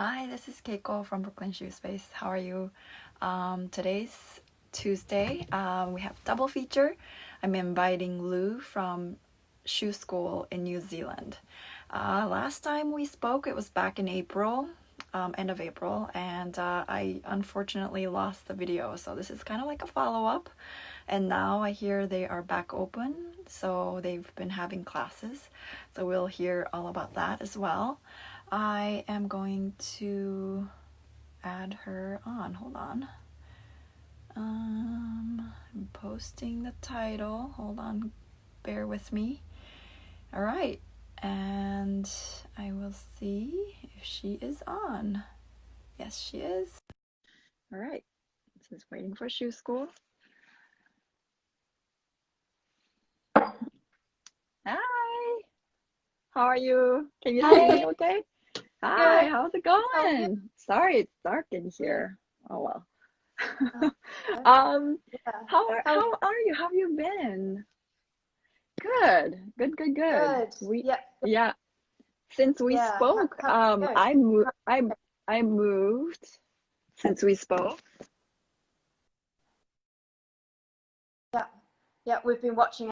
Hi, this is Keiko from Brooklyn Shoe Space. How are you? Today's Tuesday. We have double feature. I'm inviting Lou from Shoe School in New Zealand. Last time we spoke, it was back in April, end of April, and I unfortunately lost the video. So this is kind of like a follow-up. And now I hear they are back open, so they've been having classes. So we'll hear all about that as well. I am going to add her on. Hold on. I'm posting the title. Hold on. Bear with me. All right. And I will see if she is on. Yes, she is. All right. This is waiting for shoe school. Hi. How are you? Can you see me okay? Hi, Good. how's it How are you? going? Sorry, it's dark in here. Oh well. Yeah. How How are you? How have you been? Good. Good. good. We Yeah. yeah. Since we Yeah. spoke, How are you? I moved since we spoke. Yeah. Yeah. We've been watching.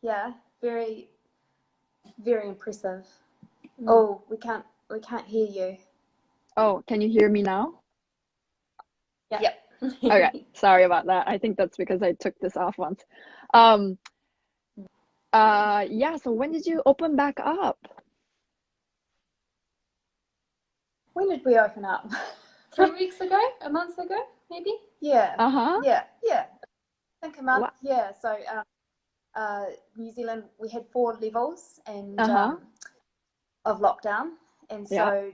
Yeah. Very, very impressive. Oh, we can't hear you. Oh, can you hear me now? Yeah. Yep. Okay, sorry about that. I think that's because I took this off once. Um, yeah, so when did you open back up? When did we open up? 3 weeks ago, a month ago, maybe. Yeah. Uh-huh. Yeah. I think a month. What? Yeah. So, New Zealand, we had 4 levels and Uh-huh. of lockdown, and Yeah. so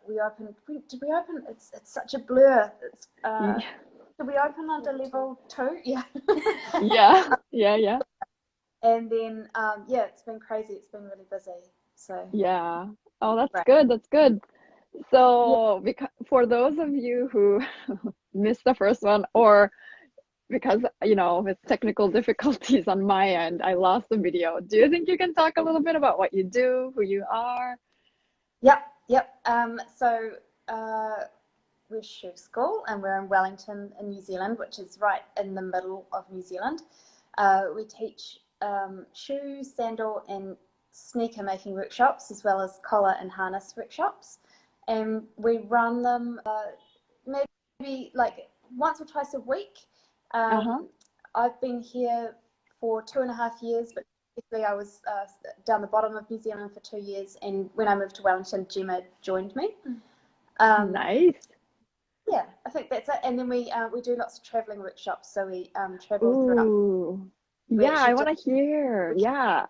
we opened. Did we open? It's such a blur. It's did we open under level 2? Yeah. Yeah. And then yeah, it's been crazy. It's been really busy. So Yeah. Oh, that's right. good. That's good. Yeah. So, because for those of you who missed the first one, or because, with technical difficulties on my end, I lost the video. Do you think you can talk a little bit about what you do, who you are? Yep. So we're Shoe School, and we're in Wellington in New Zealand, which is right in the middle of New Zealand. We teach shoe, sandal, and sneaker making workshops, as well as collar and harness workshops. And we run them maybe like once or twice a week. I've been here for 2.5 years, but basically I was down the bottom of New Zealand for 2 years, and when I moved to Wellington, Gemma joined me. Nice. Yeah, I think that's it. And then we do lots of traveling workshops, so we travel throughout. Ooh. We Yeah, I actually want to hear. Yeah.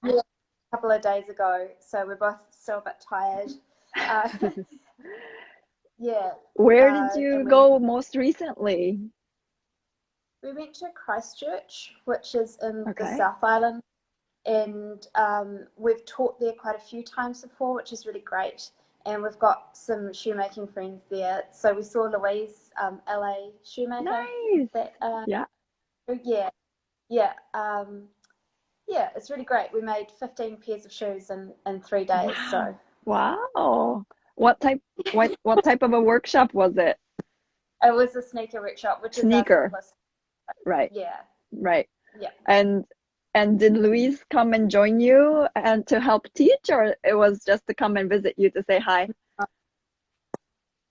did a couple of days ago, so we're both still a bit tired. Yeah. Where did you And go most recently? we went to Christchurch, which is in the Okay. South Island, and we've taught there quite a few times before, which is really great. And we've got some shoemaking friends there. So we saw Louise, LA shoemaker. Nice. That, Yeah. yeah. Yeah, it's really great. We made 15 pairs of shoes in 3 days. So Wow. What type of a workshop was it? it was a sneaker workshop, which is our Sneaker. simplest. Right. Yeah. Right. Yeah. And did Louise come and join you and to help teach, or it was just to come and visit you to say hi?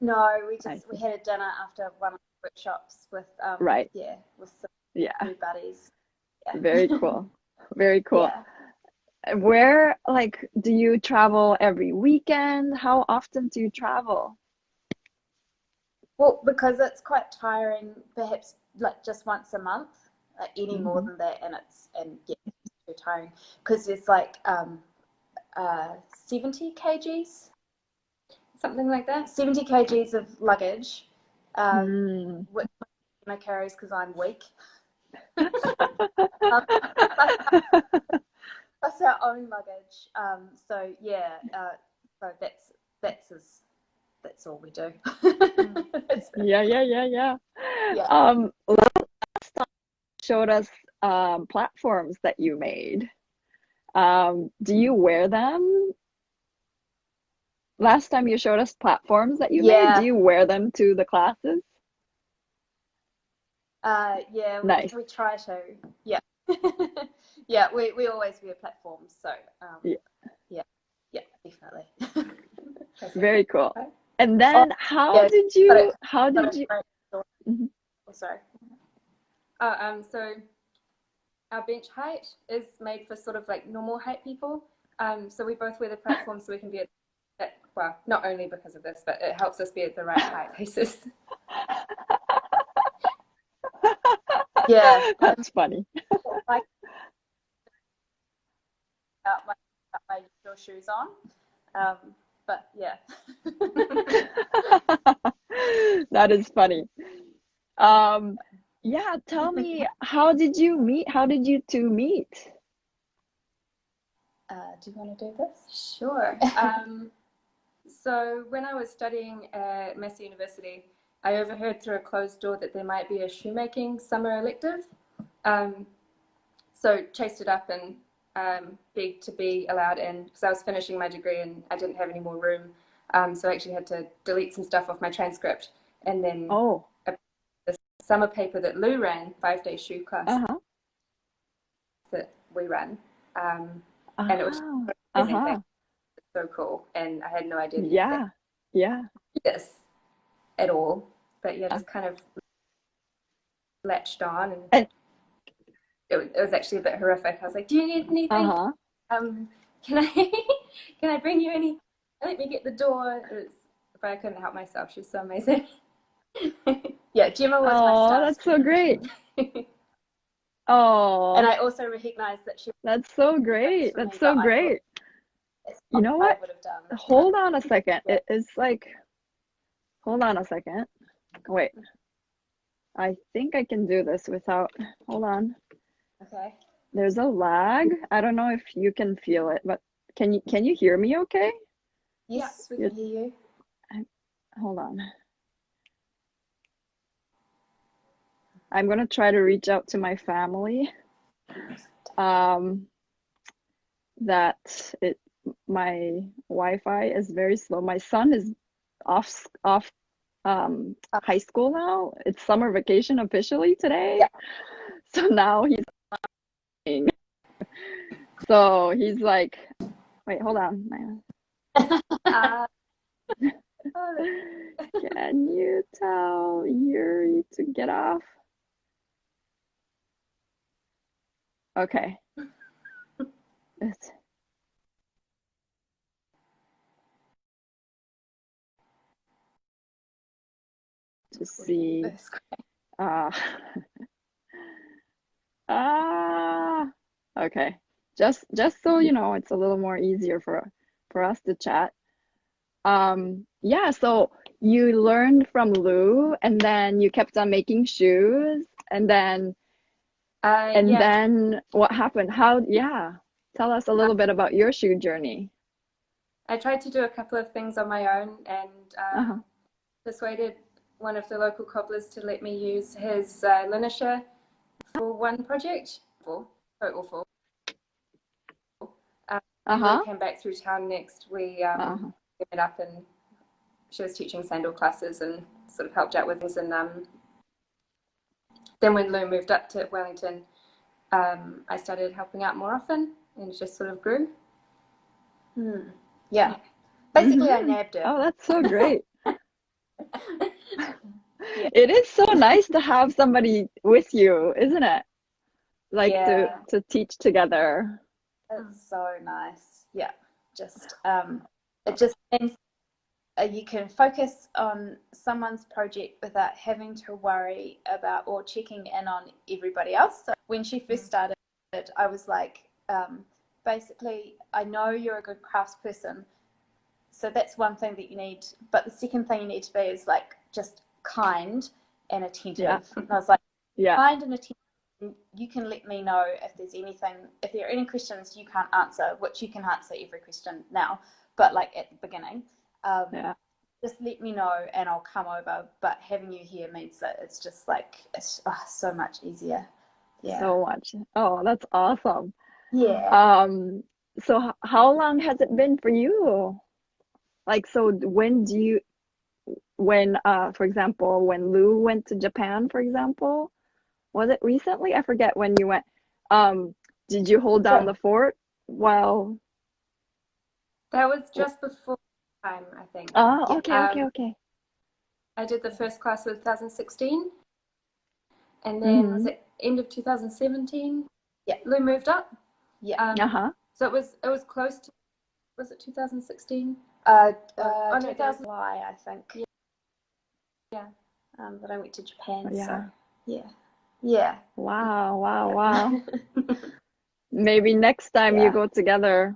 No, we I we see. had a dinner after one of the workshops with Right. with some Yeah. new buddies. Yeah. Very cool. Very cool. Yeah. Where, do you travel every weekend? How often do you travel? Well, because it's quite tiring, perhaps like just once a month, any more Mhm. than that, and yeah, it's too tiring because there's like 70 kgs. Something like that. 70 kgs of luggage, Mm. which Emma carries because I'm weak. Plus our own luggage. So yeah, so that's all we do. Yeah. Yeah. Last time you showed us platforms that you made. Do you wear them? last time you showed us platforms that you made. Yeah. Do you wear them to the classes? Yeah, Nice. we try to. Yeah. Yeah, we always wear platforms, so Yeah. yeah, definitely. Very cool. Right. And then Yeah, how did you Mhm. Oh, sorry. So our bench height is made for sort of like normal height people. So we both wear the platform so we can be at well, not only because of this, but it helps us be at the right height places. Yeah, That's funny. like my usual shoes on. But yeah. That is funny. Yeah, tell me, how did you meet? How did you two meet? Do you want to do this? Sure. So when I was studying at Massey University, I overheard through a closed door that there might be a shoemaking summer elective. So chased it up and begged to be allowed in because I was finishing my degree and I didn't have any more room. So I actually had to delete some stuff off my transcript and then Oh, the summer paper that Lou ran, 5-day shoe class uh-huh. that we ran. And it was Ah, amazing uh-huh. thing. So cool. And I had no idea that you could Yeah, yeah. do this at all. But yeah, just kind of latched on and it was actually a bit horrific. I was like, do you need anything? Uh-huh. Can I can I bring you any? Let me get the door. But I couldn't help myself. She was so amazing. Yeah, Gemma was my Oh, star that's so student. great. And Oh, I also recognized that she that's so was great. for That's me, so but I thought great. it's You not know what what? I would have done. Hold on a second. Yeah. It's like, hold on a second. Wait, I think I can do this without, hold on. Okay. There's a lag. I don't know if you can feel it, but can you hear me okay? Yes, we You're, can hear you. hold on. I'm gonna try to reach out to my family. That it my Wi-Fi is very slow. My son is off high school now. It's summer vacation officially today. Yeah. So now he's playing. So he's like, wait, hold on. Can you tell Yuri to get off? Okay. To see. Uh, okay. Just so you know, it's a little more easier for us to chat. Yeah, so you learned from Lou and then you kept on making shoes and then Yeah. then what happened? Yeah. Tell us a little bit about your shoe journey. I tried to do a couple of things on my own and Uh-huh. persuaded one of the local cobblers to let me use his linisher for one project. Total full. When Uh-huh. Lou came back through town next, we Uh-huh. met up and she was teaching sandal classes and sort of helped out with things. And then when Lou moved up to Wellington, I started helping out more often and it just sort of grew. Yeah. Basically, I Mhm. nabbed her. Oh, that's so great. Yeah. It is so nice to have somebody with you, isn't it? Like Yeah. to teach together. It's so nice. Yeah. Just it just means you can focus on someone's project without having to worry about or checking in on everybody else. So when she first started, I was like, basically, I know you're a good craftsperson, so that's one thing that you need. But the second thing you need to be is like just kind and attentive. Yeah. And I was like, Yeah. kind and attentive. You can let me know if there's anything, if there are any questions you can't answer, which you can answer every question now, but like at the beginning, Yeah. just let me know and I'll come over. But having you here means that it's just like, it's so much easier. Yeah. So much. Oh, that's awesome. Yeah. So how long has it been for you? Like, so when for example, when Lou went to Japan, for example, was it recently? I forget when you went. Did you hold down Yeah. the fort while? That was just before time, I think. Oh, Yeah. okay. I did the first class of 2016, and then was Mm-hmm. it end of 2017? Yeah. Lou moved up. Yeah. Uh-huh. So it was close to, was it 2016? Oh no, 2000. July, I think. Yeah. But I went to Japan, Yeah. so yeah. Yeah. Wow. Maybe next time you Yeah. go together.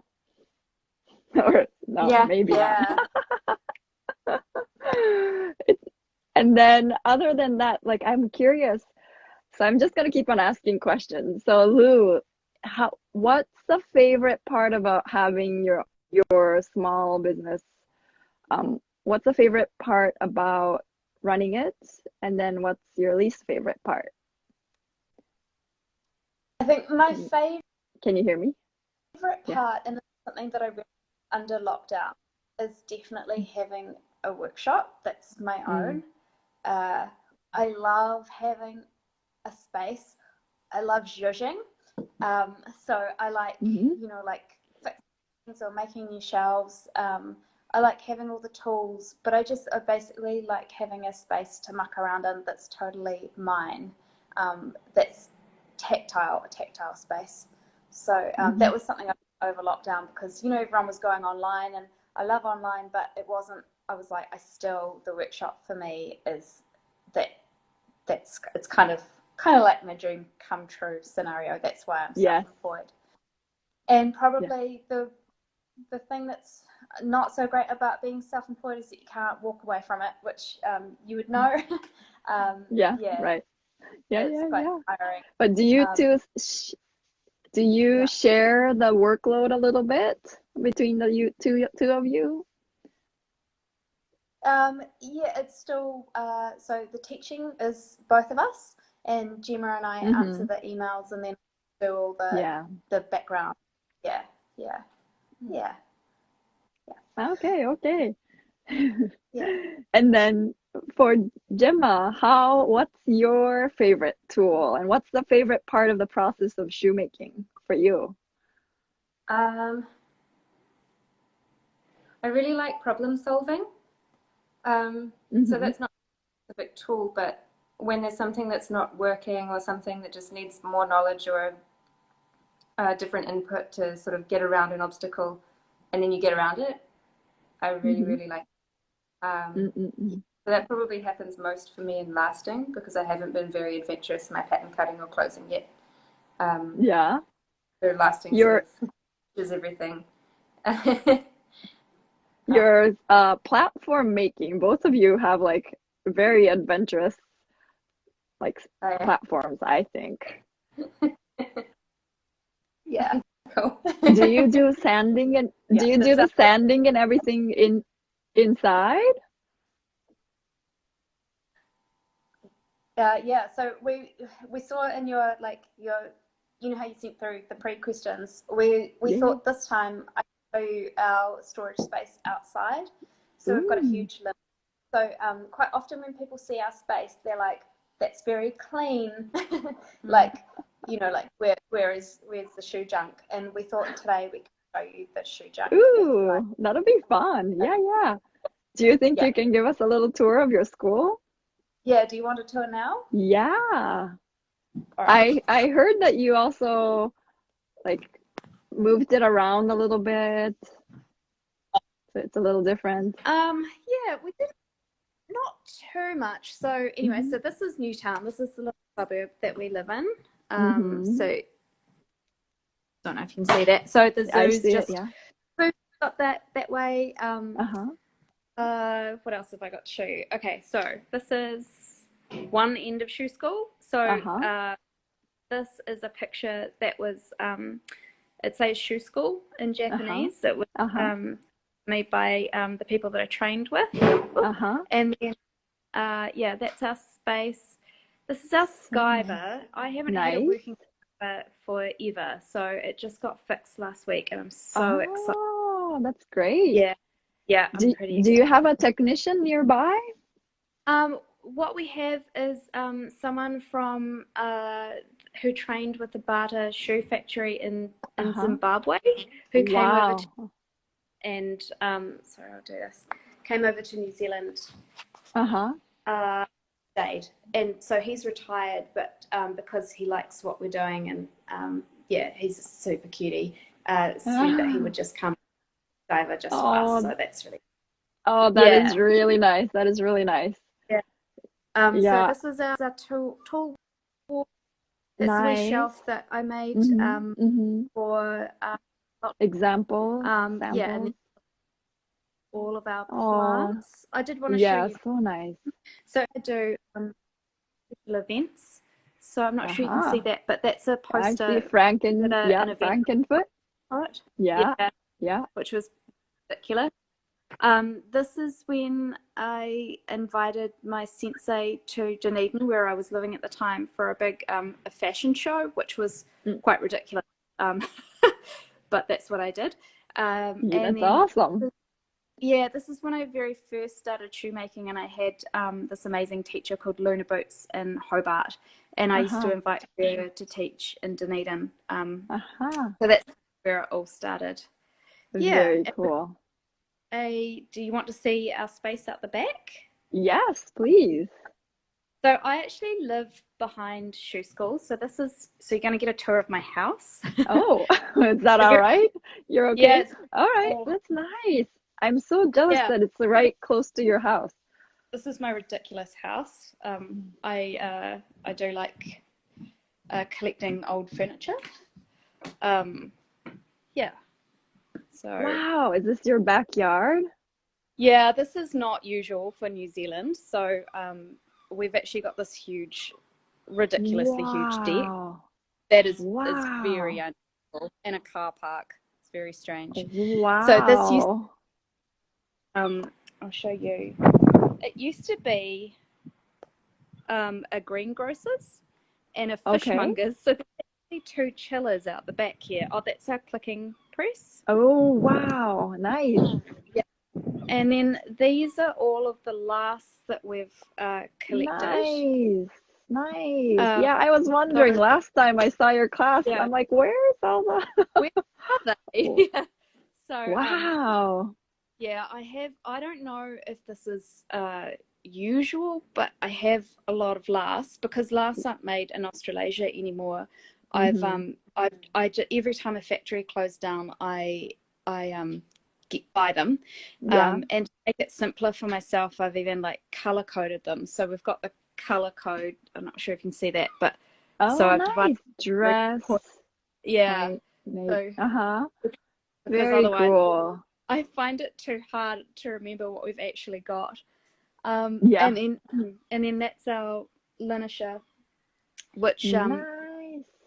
Or no, Yeah. maybe not. Yeah. And then other than that, like I'm curious. So I'm just gonna keep on asking questions. So Lou, what's the favorite part about having your small business? What's the favorite part about running it? And then what's your least favorite part? I think my Can, favorite can you hear me? Yeah. part, and it's something that I really under lockdown, is definitely having a workshop that's my own. I love having a space. I love zhuzhing. So I like, Mm-hmm. like fixing things or making new shelves. I like having all the tools, but I basically like having a space to muck around in that's totally mine. That's a tactile space. So that was something I over lockdown because, everyone was going online, and I love online, but it wasn't, I was like, the workshop for me is it's kind of like my dream come true scenario. That's why I'm Yes. self-employed. And probably the thing that's not so great about being self-employed is that you can't walk away from it, which you would know. Yeah, Yeah, right. Yeah, it's quite yeah. tiring. But do you Yeah. share the workload a little bit between the two of you? Yeah, it's still so the teaching is both of us, and Gemma and I answer the emails and then do all Yeah. the background. Yeah, yeah, yeah, Okay. yeah. And then for Gemma, what's your favorite tool and what's the favorite part of the process of shoemaking for you? I really like problem solving. So that's not a specific tool, but when there's something that's not working or something that just needs more knowledge or a different input to sort of get around an obstacle, and then you get around it, I really like it. So that probably happens most for me in lasting because I haven't been very adventurous in my pattern cutting or closing yet. Yeah. So lasting Your sort of is everything. your platform making, both of you have like very adventurous like platforms, I think. Yeah. Cool. Do you do sanding and Yeah, do you do the sanding and everything inside? Yeah. So we saw in your how you sent through the pre-questions. We Yeah. thought this time I'd show you our storage space outside. So we've got a huge limit. So quite often when people see our space, they're like, "That's very clean." like where's the shoe junk? And we thought today we could show you the shoe junk. Ooh, that'll be fun. Yeah. Do you think you can give us a little tour of your school? Yeah, do you want a tour now? Yeah. All right. I heard that you also like moved it around a little bit. So it's a little different. Yeah, we did not too much. So anyway, so this is Newtown. This is the little suburb that we live in. So don't know if you can see that. So the zoo's just up that way. What else have I got to show you? Okay, so this is one end of shoe school. So this is a picture that was it says shoe school in Japanese. It was made by the people that I trained with. And then that's our space. This is our Skyver. I haven't had it working forever, so it just got fixed last week, and I'm so excited. Oh, that's great. Yeah, Yeah, I'm Do, pretty do excited. you have a technician nearby? What we have is someone from who trained with the Bata shoe factory in Uh-huh. Zimbabwe, who came over to, Wow. and sorry, I'll do this. Came over to New Zealand, Uh-huh. stayed, and so he's retired, but because he likes what we're doing, and yeah, he's a super cutie. Said that he would just come over just for us, Oh, so that's really oh, that yeah. is really nice. That is really nice. Yeah. So Yeah, this is our tool. It's a wee nice. shelf that I made Mm-hmm. Mm-hmm. for Examples, yeah, and then samples. all of our Oh, plants. I did want to show yeah, you. so nice. So I do special events. So I'm not sure you can see Uh-huh. that, but that's a I see poster at Yeah, an event Frankenfoot. for it. Yeah, Yeah, yeah. which was particular. This is when I invited my sensei to Dunedin, where I was living at the time, for a big a fashion show, which was Mm, quite ridiculous. Um, but that's what I did. yeah, And that's then, awesome. yeah, this is when I very first started shoemaking, and I had this amazing teacher called Luna Boots in Hobart, and I used to Uh-huh. invite her to teach in Dunedin. Uh-huh. So that's where it all started. Yeah. Very cool. Do you want to see our space out the back? Yes, please. So I actually live behind shoe school. So you're going to get a tour of my house. Oh, is that So all right? You're yeah, okay? it's All right, all, that's nice. I'm so jealous yeah. that it's right close to your house. This is my ridiculous house. I do like collecting old furniture. Um, yeah. So Wow, is this your backyard? yeah, this is not usual for New Zealand. So we've actually got this ridiculously huge deck Wow. that is very Wow. unusual in a car park. It's very strange. So this used Wow. I'll show you. It used to be a greengrocer's and a Okay. fishmonger's. So there's actually two chillers out the back here. Oh, that's our clicking press. Oh, wow. Nice. Yeah. And then these are all of the lasts that we've collected. Nice. Nice. Um, Yeah, I was so wondering last time I saw your class. yeah, I'm like, where's all where are the they? Yeah. So Wow. yeah, I don't know if this is usual, but I have a lot of lasts because lasts aren't made in Australasia anymore. Mm-hmm. Every time a factory closed down, buy them, Yeah. and to make it simpler for myself, I've even like color coded them. So we've got the color code. I'm not sure if you can see that, but so Oh, I've divided. nice. Dress. Yeah. Night. Night. So Uh-huh. because Very otherwise cool. I find it too hard to remember what we've actually got. Yeah. And then that's our linisher, which Nice.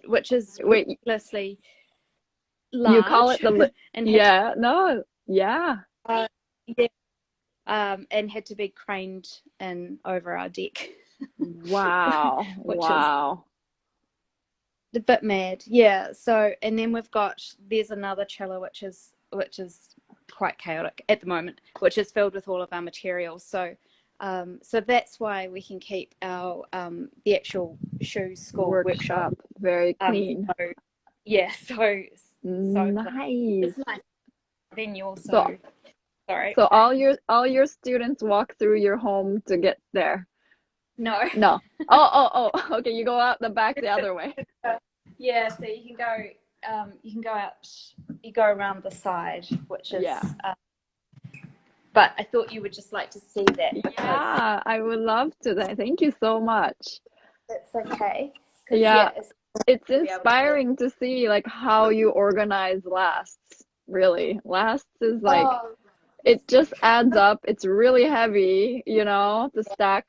which is Wait, ridiculously you call it large and had to, yeah, no, yeah. yeah, and had to be craned in over our deck, Wow. which is Wow. a bit mad. Yeah. So and then there's another chiller which is quite chaotic at the moment, which is filled with all of our materials. So so that's why we can keep our the actual shoe school workshop. Workshop. Very clean. So yeah, so clean. Nice. It's nice. Then you So also sorry. so all your students walk through your home to get there. No. No. Oh. Okay, you go out the back the other way. Yeah, so you can go out, you go around the side, which is Yeah. but I thought you would just like to see that because Yeah, I would love to. Thank you so much. that's okay. Because Yeah, yeah, it's it's to be able to. inspiring to see like how you organize lasts. Really. Lasts is like Oh, it just adds up. It's really heavy, to stack.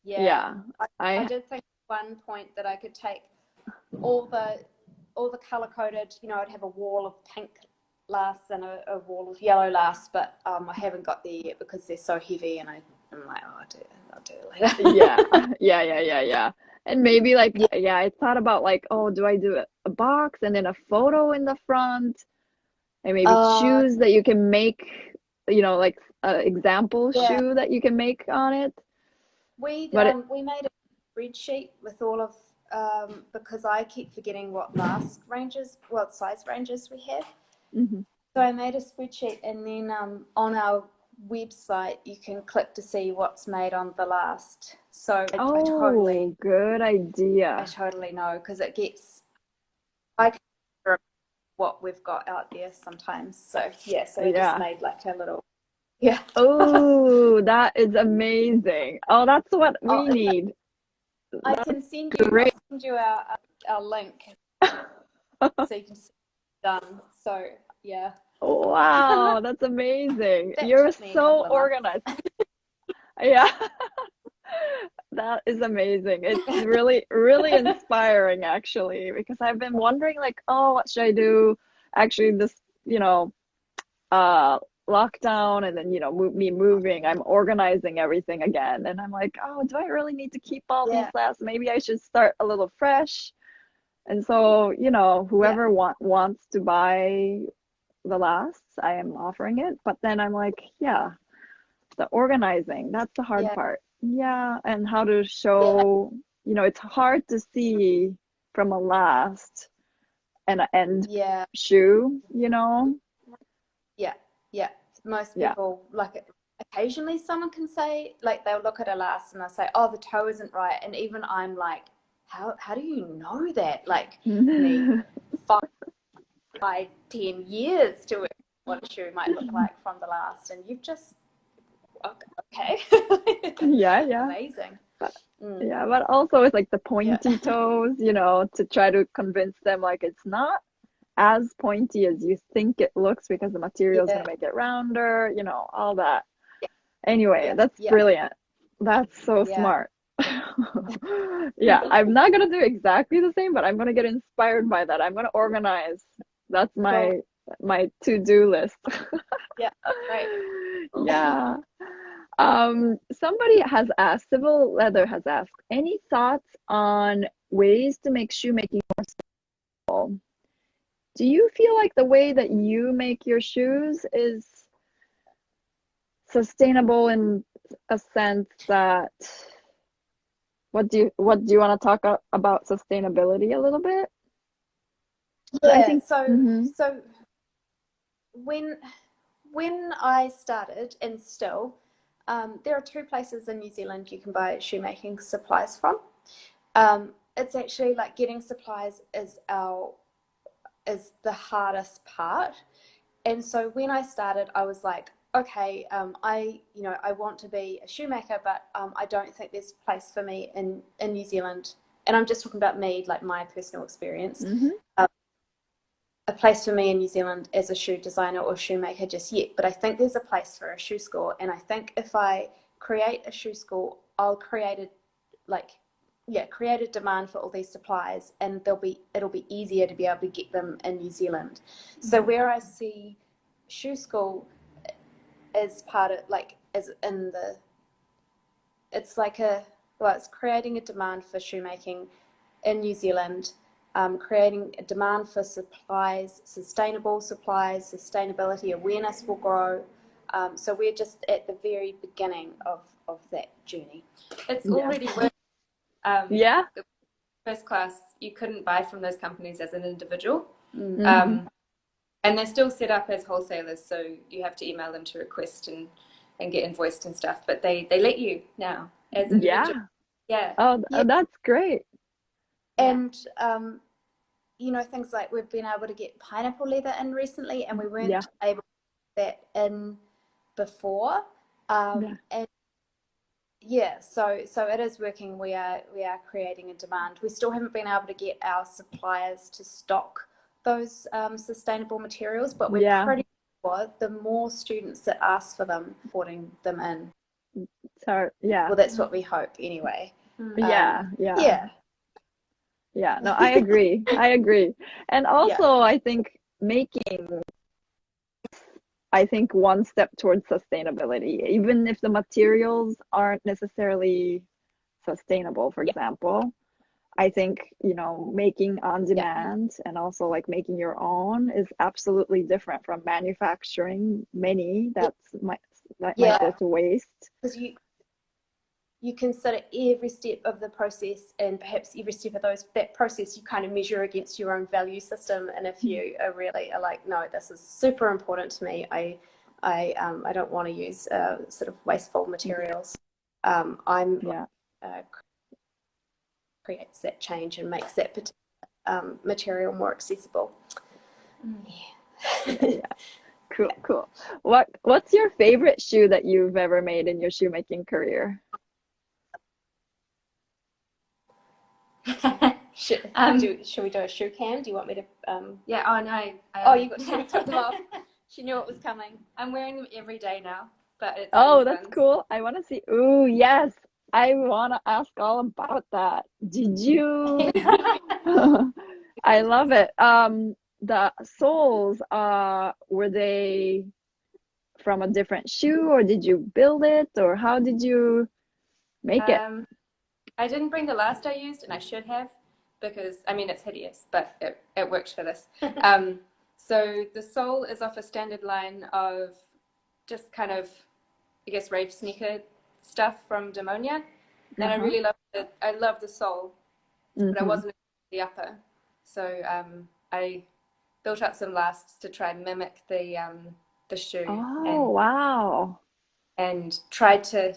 yeah. Yeah. I I did think at one point that I could take all the color coded. I'd have a wall of pink lasts and a wall of yellow lasts, but I haven't got there yet because they're so heavy, and I'm like, oh, I'll do it later. yeah. Yeah. And maybe like Yeah. yeah, I thought about like, oh, do I do a box and then a photo in the front and maybe Uh, shoes that you can make like an example shoe that you can make on it? We But we made a spreadsheet with all of because I keep forgetting what size ranges we have. Mhm. So I made a spreadsheet, and then on our website you can click to see what's made on the last. So Oh, good I idea. totally know, because I can remember what we've got out there sometimes. So yeah, so I just Yeah. made like a little, yeah. Oh, that is amazing. Oh, that's what Oh, we need. I That's can send you. great. I'll send you our link so you can see it done. So yeah, Wow, that's amazing. that You're took me a so couple of months. organized. Yeah. That is amazing. It's really, really inspiring actually, because I've been wondering like, oh, what should I do? Actually, this, you know, uh lockdown and then, me moving, I'm organizing everything again. And I'm like, oh, do I really need to keep all these Yeah, lasts? Maybe I should start a little fresh. And so, yeah, whoever wants to buy the lasts, I am offering it. But then I'm like, yeah, the organizing, that's the hard yeah, part. Yeah, and how to yeah, show, it's hard to see from a last and an end yeah, shoe, yeah, yeah. Most Yeah. people like, occasionally someone can say, like, they'll look at a last and they'll say, oh, the toe isn't right, and even I'm like, how do you know that? Like, me 5, 10 years to what a shoe might look like from the last, and you've just, okay. Yeah, yeah. Amazing. But Mm, yeah, but also it's like the yeah, pointy toes, to try to convince them like it's not as pointy as you think it looks because the material is yeah, going to make it rounder, all that. Anyway, yeah, that's yeah, brilliant. That's so yeah. smart. Yeah, I'm not gonna do exactly the same, but I'm gonna get inspired by that. I'm gonna organize. That's Cool. my to-do list. Yeah, great. Yeah. Somebody has asked, Civil Leather has asked, any thoughts on ways to make shoemaking more sustainable? Do you feel like the way that you make your shoes is sustainable in a sense that what do you want to talk about sustainability a little bit? 'Cause I Yeah, think so when I started, and still, there are two places in New Zealand you can buy shoemaking supplies from. It's actually like getting supplies is the hardest part. And so when I started, I was like, okay, I want to be a shoemaker, but I don't think there's a place for me in New Zealand. And I'm just talking about me, like my personal experience. hmm A place for me in New Zealand as a shoe designer or shoemaker just yet, but I think there's a place for a shoe school. And I think if I create a shoe school, I'll create a demand for all these supplies, and it'll be easier to be able to get them in New Zealand. So where I see shoe school as part of, like, as in the, it's like it's creating a demand for shoemaking in New Zealand, creating a demand for supplies, sustainable supplies, sustainability awareness will grow. So we're just at the very beginning of that journey. It's Yeah. already working. Yeah. The first class, you couldn't buy from those companies as an individual. Mhm. And they're still set up as wholesalers, so you have to email them to request and get invoiced and stuff. But they let you now as individuals. Yeah. Yeah. Oh, Yeah. that's great. And things like we've been able to get pineapple leather in recently, and we weren't Yeah. able to get that in before. Yeah. And yeah, so it is working. We are creating a demand. We still haven't been able to get our suppliers to stock those sustainable materials, but we're Yeah. pretty sure the more students that ask for them, putting them in. So, yeah. Well, that's what we hope anyway. Yeah. Yeah. Yeah. Yeah. No, I agree. I agree. And also, I think one step towards sustainability, even if the materials aren't necessarily sustainable, for example. I think, you know, making on demand and also like making your own is absolutely different from manufacturing many that might go to waste. Because you consider every step of the process, and perhaps every step of that process you kind of measure against your own value system. And if you are really like, no, this is super important to me, I don't want to use sort of wasteful materials. Creates that change and makes that particular material more accessible. Yeah. Cool. What's your favorite shoe that you've ever made in your shoemaking career? Should we do a shoe cam? Do you want me to? Yeah. Oh no. You took them off. She knew it was coming. I'm wearing them every day now, but it's That's cool. I want to see. Ooh, yes. I want to ask all about that. Did you? I love it. The soles, were they from a different shoe, or did you build it, or how did you make it? I didn't bring the last I used, and I should have, because I mean it's hideous, but it works for this. So the sole is off a standard line of just kind of, I guess, rave sneaker stuff from Demonia, and I really love it. I love the sole, but I wasn't the upper, so I built up some lasts to try and mimic the shoe. Wow! And tried to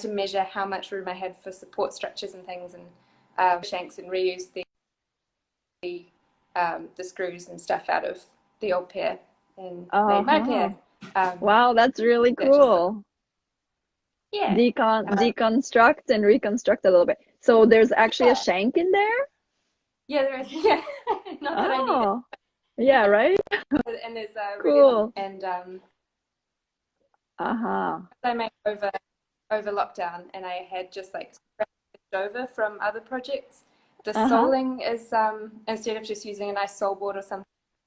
measure how much room I had for support structures and things, and shanks, and reuse the screws and stuff out of the old pair and made my pair. Wow, that's really cool. Deconstruct and reconstruct a little bit. So there's actually a shank in there? Yeah, there is. Yeah, not that I need it. Yeah, right? And there's cool. And Uh-huh. I made over lockdown, and I had just like scratched over from other projects. The soling is instead of just using a nice sole board or something,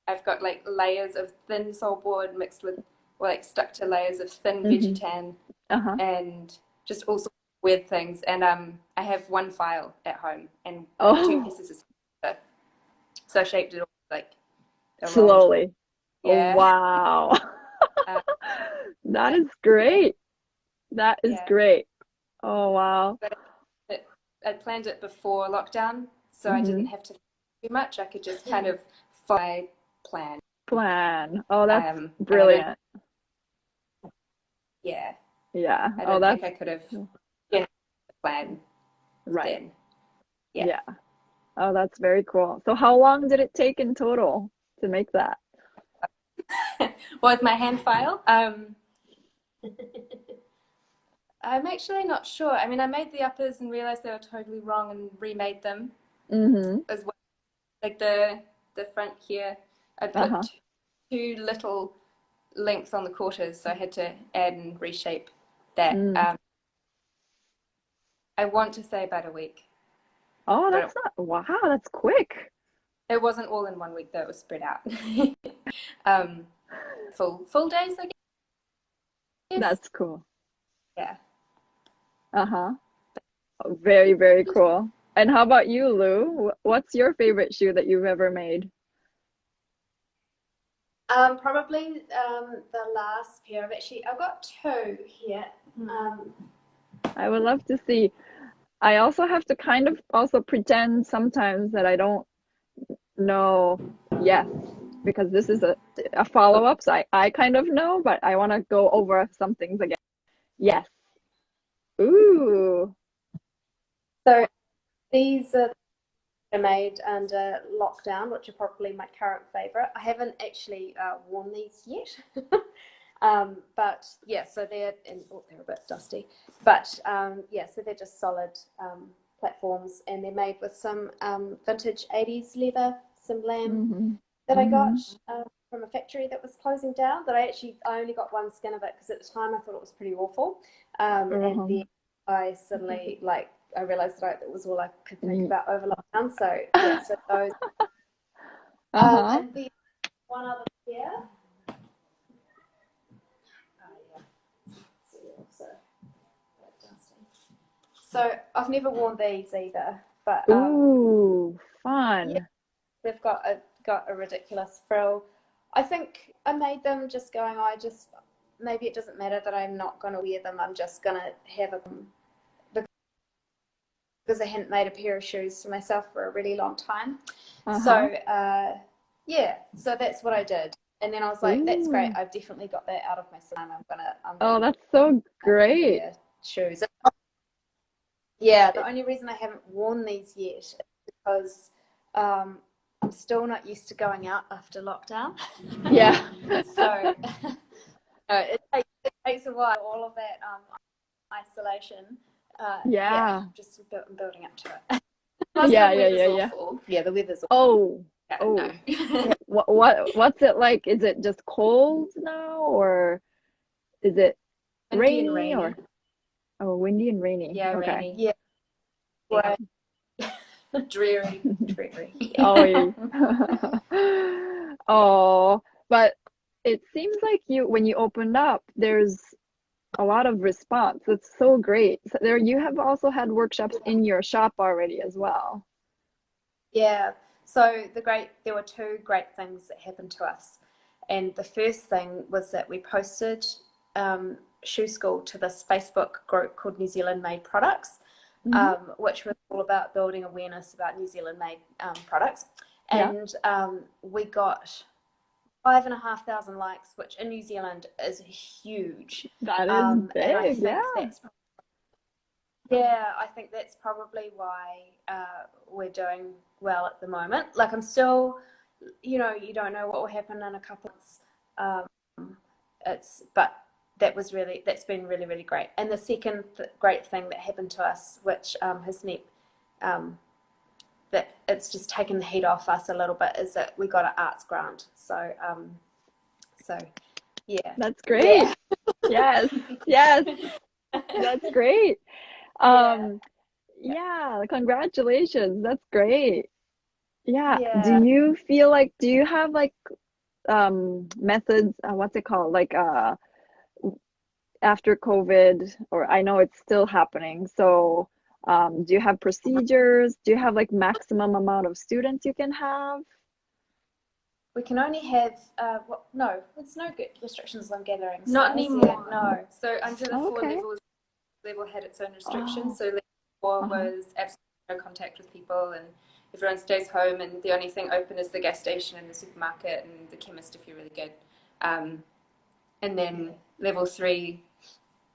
I've got like layers of thin sole board mixed with, or like stuck to layers of thin vegetan, and just all sorts of weird things. And I have one file at home and two pieces of paper, so I shaped it all like slowly. Yeah. Wow. That is great. That is great. Oh wow. I planned it before lockdown, so I didn't have to think too much. I could just kind of follow my plan. Oh, that's brilliant. Yeah. I don't think I could have the plan then. Yeah. Oh, that's very cool. So how long did it take in total to make that? Well, with my hand file, I'm actually not sure. I mean, I made the uppers and realized they were totally wrong and remade them as well. Like the front here, I put too little length on the quarters, so I had to add and reshape that. I want to say about a week. Oh, that's not, wow, that's quick. It wasn't all in 1 week though, it was spread out. Full days, I guess. That's cool. Yeah. Very, very cool. And how about you, Lou? What's your favorite shoe that you've ever made? Probably the last pair. I've got two here. I would love to see. I also have to kind of also pretend sometimes that I don't know yes, because this is a follow-up, so I kind of know, but I want to go over some things again. Yes. Ooh. So these are made under lockdown, which are probably my current favorite. I haven't actually worn these yet. But yeah, so they're a bit dusty, but so they're just solid platforms, and they're made with some vintage 80s leather, some lamb that I got from a factory that was closing down, that I only got one skin of it, because at the time I thought it was pretty awful, and then I suddenly I realized that it was all I could think about over lockdown. So yeah, so those and the one other pair. So I've never worn these either. But Ooh, yeah, fun. they've got a ridiculous frill. I think I made them just going, maybe it doesn't matter that I'm not going to wear them. I'm just going to have them because I hadn't made a pair of shoes for myself for a really long time. Uh-huh. So yeah, so that's what I did. And then I was like, that's great. Ooh. I've definitely got that out of my system. I'm Oh, gonna that's so great. wear shoes. Yeah, the only reason I haven't worn these yet is because I'm still not used to going out after lockdown. Yeah. So it takes a while, all of that isolation. Yeah, Yeah. just building up to it. Plus Yeah, the yeah, weather's yeah, yeah. awful. Yeah, the weather's awful. Oh, Yeah, no. oh. What's it like? Is it just cold now, or is it Windy and rainy, rainy. or oh, windy and rainy? Yeah, Okay. rainy. Yeah, Yeah. right. Dreary. Dreary. Oh, yeah. Oh, but it seems like when you opened up, there's a lot of response. It's so great. So you have also had workshops in your shop already as well. Yeah. So there were two great things that happened to us. And the first thing was that we posted Shoe School to this Facebook group called New Zealand Made Products, Hmm. which was all about building awareness about New Zealand made products. Yeah, And we got 5,500 likes, which in New Zealand is huge. that is And big. Yeah. I think that's probably why we're doing well at the moment. Like I'm still, you don't know what will happen in a couple of months. But that's been really, really great. And the second great thing that happened to us, which has meant that it's just taken the heat off us a little bit, is that we got an arts grant. So yeah. That's great. Yeah. Yes, yes, that's great. Yeah. Um, yeah, congratulations. That's great. Yeah. Yeah. Do you have like methods, what's it called? Like after COVID, or I know it's still happening. So do you have procedures? Do you have like maximum amount of students you can have? We can only have no, there's no good restrictions on gatherings. Not anymore. No. So under the Oh, four okay. levels, level had its own restrictions. Oh, So level four uh-huh. was absolutely no contact with people, and everyone stays home, and the only thing open is the gas station and the supermarket and the chemist if you're really good. And then level three,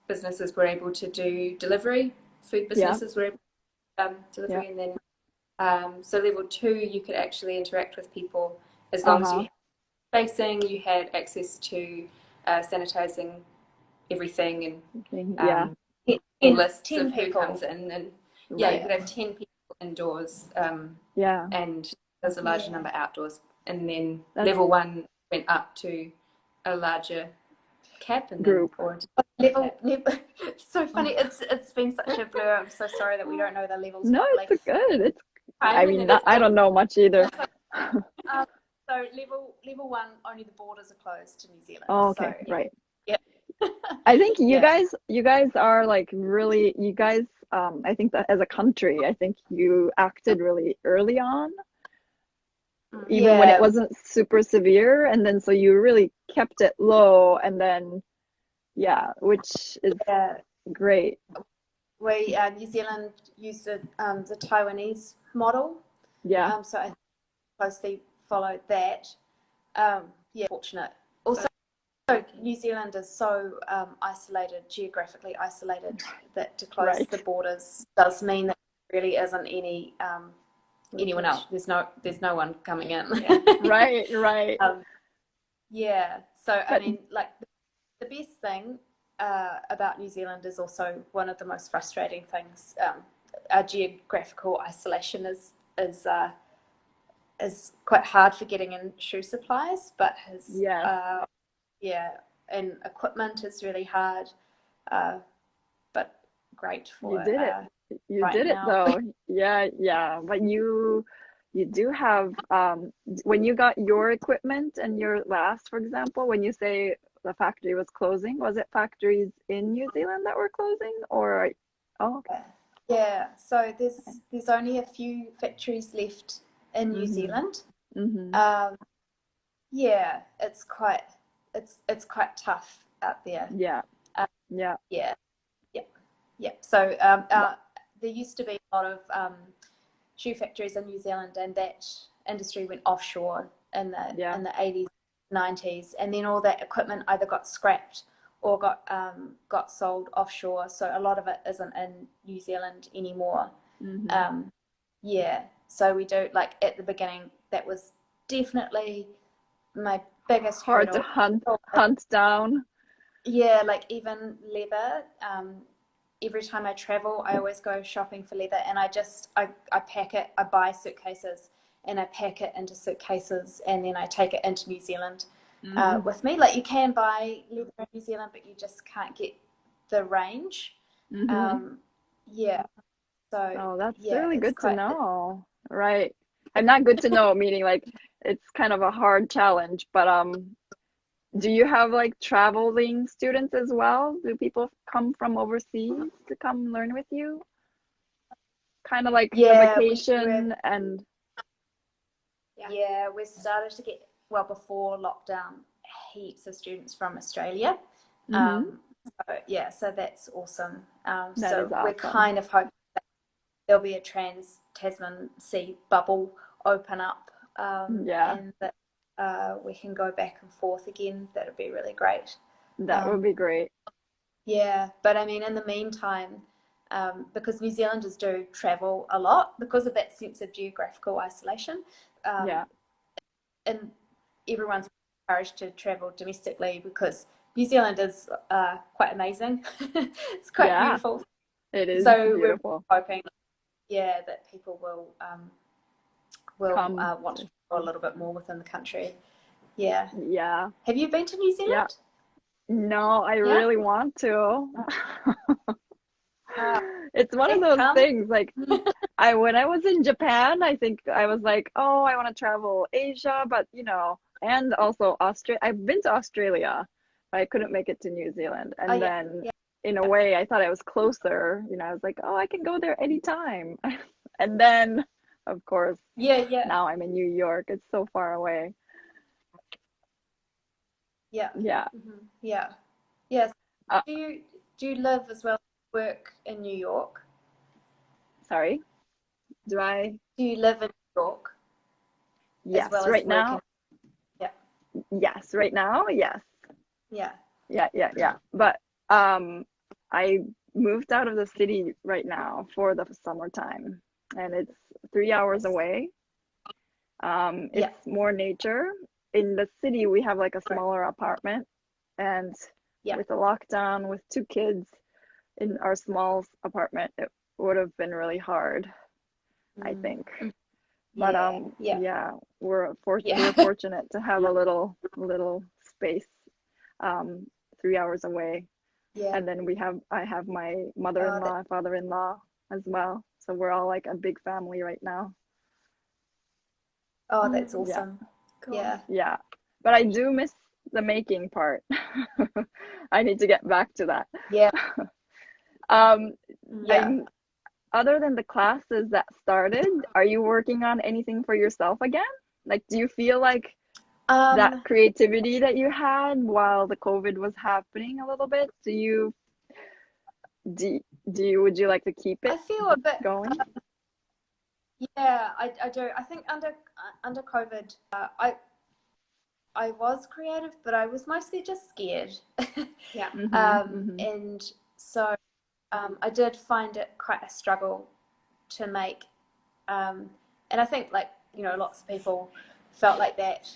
businesses were able to do delivery. Food Yeah, businesses were able to yeah. delivery, and then so level two, you could actually interact with people as long as you Uh-huh. had spacing, you had access to sanitizing everything, and Okay, yeah, lists 10 of who people. comes in, and yeah, you right. could have 10 people indoors, Yeah, and there's a larger Yeah. number outdoors. And then that's level one went up to a larger cap, and then group. four into Level, cap. it's so funny. It's been such a blur. I'm so sorry that we don't know the levels No, properly. it's good. It's, I And mean, then it's I don't know much either. So level one, only the borders are closed to New Zealand. Oh, So okay, right. yeah, I think yeah, you guys are like really, you guys, I think that as a country, I think you acted really early on, even when it yeah, wasn't super severe. And then so you really kept it low. And then, yeah, which is yeah. great. We New Zealand used the Taiwanese model. Yeah, So I closely followed that. Yeah, fortunate. Also, New Zealand is so geographically isolated, that to close right. the borders does mean that there really isn't anyone else. There's no one coming in. Yeah, right, right. um, yeah. So I But mean, like the best thing about New Zealand is also one of the most frustrating things. Our geographical isolation is quite hard for getting in shoe supplies, but yes, yeah, and equipment is really hard, but great you for did it. You right did it now. though. Yeah, yeah. But you do have when you got your equipment and your last, for example, when you say the factory was closing, was it factories in New Zealand that were closing or oh okay. Yeah, so there's only a few factories left in New Mm-hmm. Zealand. Mm-hmm. Um, yeah, it's quite tough out there. Yeah. Uh, Yeah. yeah, yeah, yeah. So But there used to be a lot of shoe factories in New Zealand, and that industry went offshore yeah. in the 80s, 90s, and then all that equipment either got scrapped or got sold offshore. So a lot of it isn't in New Zealand anymore. Mm-hmm. Um, yeah, so we do like at the beginning that was definitely my biggest Hard to hurdle. hunt down. Yeah, like even leather. Every time I travel, I always go shopping for leather, and I pack it. I buy suitcases, and I pack it into suitcases, and then I take it into New Zealand Mm-hmm. with me. Like you can buy leather in New Zealand, but you just can't get the range. Mm-hmm. Yeah, so Oh, that's yeah, really it's good to quite. know. Right. I'm not good to know, meaning like it's kind of a hard challenge, but do you have like traveling students as well? Do people come from overseas to come learn with you? Kind of like a Yeah, vacation and we started to get, well, before lockdown, heaps of students from Australia. mm-hmm. So yeah, so that's awesome. That is So we're awesome. kind of hoping that there'll be a Trans-Tasman Sea bubble open up, Yeah, and that we can go back and forth again. That'd be really great. that would Um, be great. yeah, but I mean, in the meantime, because New Zealanders do travel a lot because of that sense of geographical isolation, um, Yeah, and everyone's encouraged to travel domestically because New Zealand is quite amazing. It's quite yeah, beautiful. it is So we're beautiful. hoping, yeah, that people will Come. want to travel a little bit more within the country. Yeah. Yeah, Have you been to New yeah. Zealand? No, I Yeah. really want to. Uh, It's one of please those come. things like when I was in Japan, I think I was like, oh, I want to travel Asia, but and also Australia. I've been to Australia, but I couldn't make it to New Zealand. Oh And yeah, then yeah, in a way, I thought I was closer. I was like, oh, I can go there anytime. And then, of course, yeah, yeah, now I'm in New York. It's so far away. yeah, Yeah. yeah. Yes. Uh, Do you do you live as well as work in New York? sorry. Do I? Do you live in New York as Yes, well as right work in? now. Yeah, Yes, right now. Yes. yeah. Yeah. But um, I moved out of the city right now for the summertime, and it's 3 hours Yes. away. Yeah. It's more nature. In the city, we have like a Right. smaller apartment, and Yeah. with the lockdown, with two kids in our small apartment, it would have been really hard, I Mm. think. Mm. But Yeah. Yeah. yeah, we're Yeah. fortunate to have a little space, 3 hours away. Yeah. And then I have my Oh, mother-in-law, father-in-law as well. So we're all like a big family right now. that's Yeah, awesome. Yeah. yeah. But I do miss the making part. I need to get back to that. Yeah. Um, Yeah. I'm other than the classes that started, are you working on anything for yourself again? Like, do you feel like that Um, creativity that you had while the COVID was happening a little bit, do, would you like to keep I it feel a bit. going? Yeah, I do. I think under COVID, I was creative, but I was mostly just scared. Yeah. Mm-hmm, mm-hmm. And so I did find it quite a struggle to make. And I think, like, lots of people felt like that.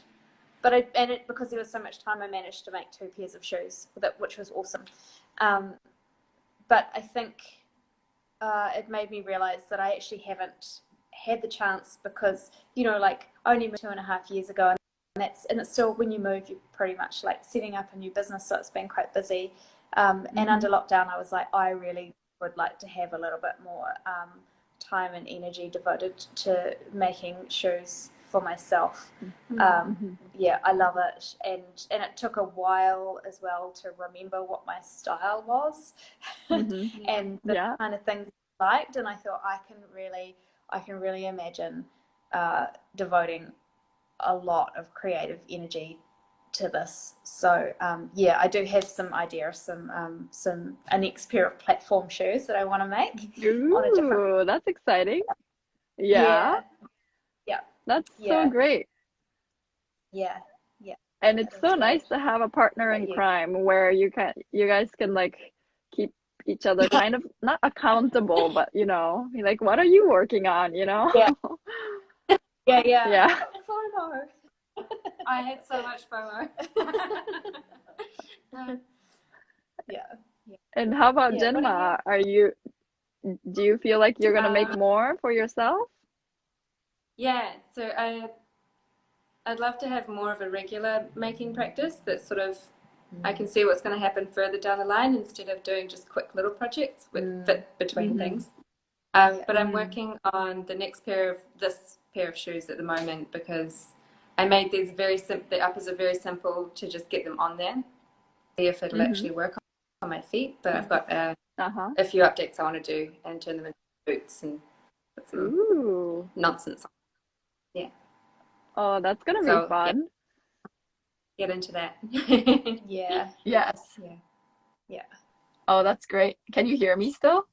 But because there was so much time, I managed to make 2 pairs of shoes, which was awesome. Um, but I think it made me realize that I actually haven't had the chance because, like, only 2.5 years ago, and it's still, when you move, you're pretty much like setting up a new business, so it's been quite busy. And Mm-hmm. under lockdown, I was like, I really would like to have a little bit more time and energy devoted to making shoes for myself. Mm-hmm. Yeah, I love it, and it took a while as well to remember what my style was, Mm-hmm. and the Yeah. kind of things liked, and I thought I can really imagine devoting a lot of creative energy to this. So yeah, I do have some idea of a next pair of platform shoes that I want to make on a different. Ooh, that's exciting. Yeah, Yeah, yeah, that's so yeah, great. yeah, yeah. And It it's is so great. nice to have a partner What in about you? crime where you guys can like keep each other kind of not accountable, but like what are you working on, you know? Yeah, yeah, yeah. Yeah. FOMO. I had so much FOMO. Yeah, yeah, And how about yeah. What are you? Jinma? Do you feel like you're gonna make more for yourself? Yeah, so I'd love to have more of a regular making practice that sort of I can see what's going to happen further down the line instead of doing just quick little projects with fit between things. But I'm working on the next this pair of shoes at the moment because I made these the uppers are very simple to just get them on there. See if it'll actually work on my feet. But I've got Uh-huh. a few updates I want to do and turn them into boots and put some Ooh. nonsense on. Yeah. Oh, that's gonna be So yeah, fun. get into that. Yeah, Yes. Yeah. yeah. Oh, that's great. Can you hear me still?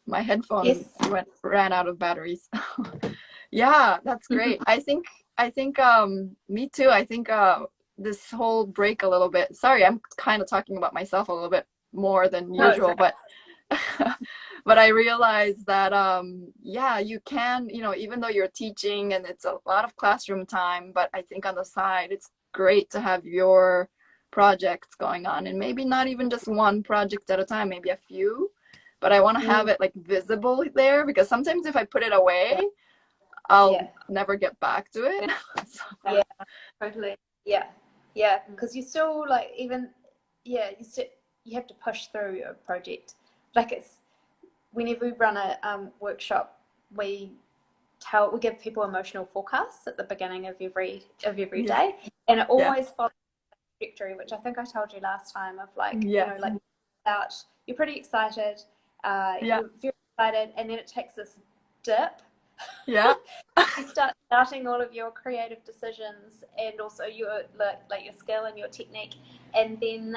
My headphones Yes. ran out of batteries. Yeah, that's great. I think me too. I think this whole break a little bit. Sorry, I'm kind of talking about myself a little bit more than No, it's usual, right. but but I realized that yeah, you can, even though you're teaching and it's a lot of classroom time, but I think on the side it's great to have your projects going on, and maybe not even just one project at a time, maybe a few, but I want to have it like visible there, because sometimes if I put it away, I'll Yeah, never get back to it. So, yeah, Totally. yeah, yeah. Because you still like you have to push through a project. Like it's whenever we run a workshop, we give people emotional forecasts at the beginning of every yeah, day, and it yeah, always follows a trajectory, which I think I told you last time of like yes, like out, you're pretty excited, yeah, you're very excited, and then it takes this dip. yeah, You start doubting all of your creative decisions and also your like your skill and your technique, and then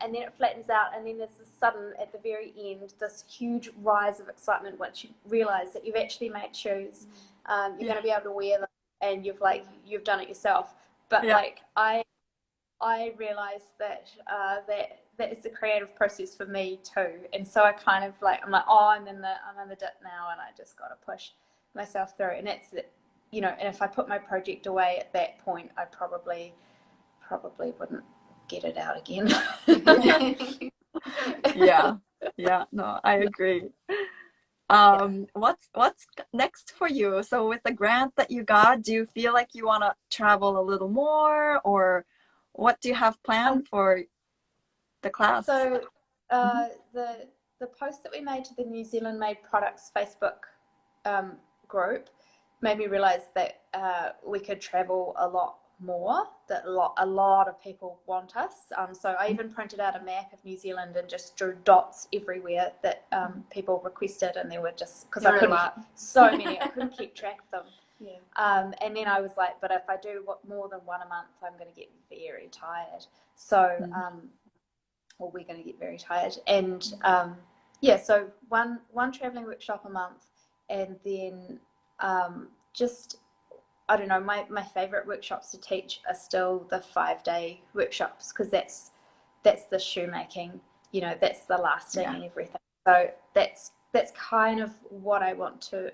it flattens out, and then there's this sudden at the very end this huge rise of excitement once you realize that you've actually made shoes, you're going to be able to wear them, and you've done it yourself. But yeah, like I realized that that is the creative process for me too, and so I kind of like I'm like, oh, I'm in the dip now, and I just got to push myself through, and that's it, and if I put my project away at that point, I probably wouldn't get it out again. yeah, yeah. No, I agree. Yeah. What's next for you? So with the grant that you got, do you feel like you want to travel a little more, or what do you have planned for the class? So the post that we made to the New Zealand Made Products Facebook group made me realize that we could travel a lot more, that a lot of people want us. So I even printed out a map of New Zealand and just drew dots everywhere that people requested, and there were just because I couldn't so many, I couldn't keep track of them. Yeah. And then I was like, but if I do more than one a month, I'm going to get very tired. So or we're going to get very tired, and yeah, so one traveling workshop a month, and then just I don't know, my favorite workshops to teach are still the 5-day workshops, because that's the shoemaking, that's the lasting and everything. So that's kind of what I want to